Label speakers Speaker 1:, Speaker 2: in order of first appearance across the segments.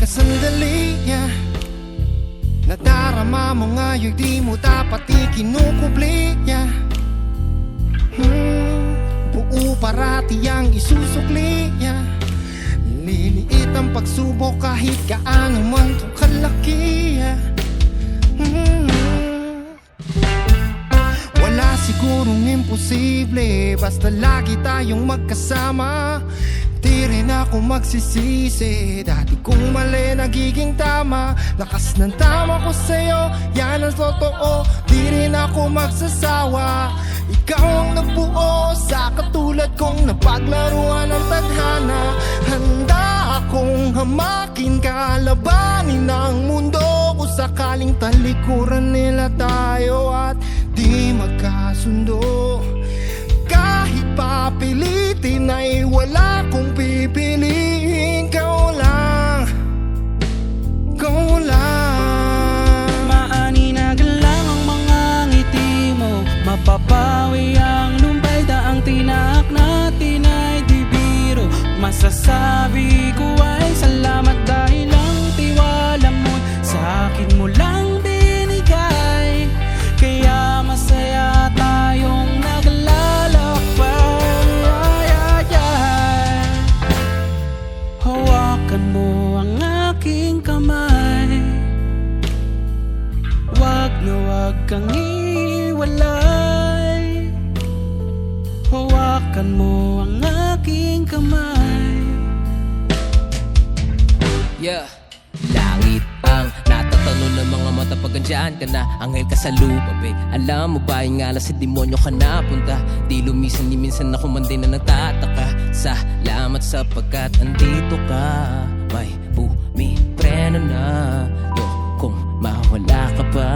Speaker 1: sandali, yeah. Nadarama mo ngayon, di mo dapat ikinukubli, yeah. Buo parati ang isusukli, yeah. Liliit ang pagsubok kahit gaano man ito kalaki, yeah. Wala sigurong imposible, basta lagi tayong magkasama. Di rin ako magsisisi, dati kong mali nagiging tama. Lakas ng tama ko sa'yo, yan ang totoo. Di rin ako magsasawa. Ikaw ang nabuo sa katulad kong napaglaruan ng tadhana. Handa akong hamakin, kalabanin ang mundo kung sakaling talikuran nila tayo at di magkasundo. Kahit papilitin ay wala kong pipiliin. Ikaw lang, ikaw lang.
Speaker 2: Maaninag lang ang mga ngiti mo, mapapawi ang lumbay. Daang tinak natin ay di biro. Masasabi ko ay salamat dahil ang tiwala mo sa akin mo lang binigay. Kaya masaya tayong naglalakbay. Hawakan mo ang aking kamay, wag na wag kang iwalay. Hawakan mo ang aking kamay.
Speaker 3: Yeah. Langit ang natatalo ng mga mata pag andyan ka na. Anghel ka sa lupa, babe. Alam mo ba yung alas sa demonyo ka napunta? Di lumisan ni minsan ako man din na nagtataka. Salamat sapagkat andito ka. May bumipreno na yo kung mawala ka pa.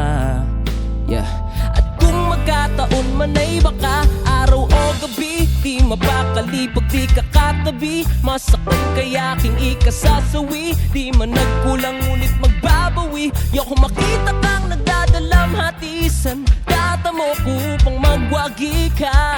Speaker 3: Yeah. At kung magkataon man ay baka araw o gabi, di mapakali pag di ka katabi. Masakit kaya aking ikasasawi, di man nagkulang ngunit magbabawi. Yung makita kang nagdadalam hatisan, data mo upang magwagi ka.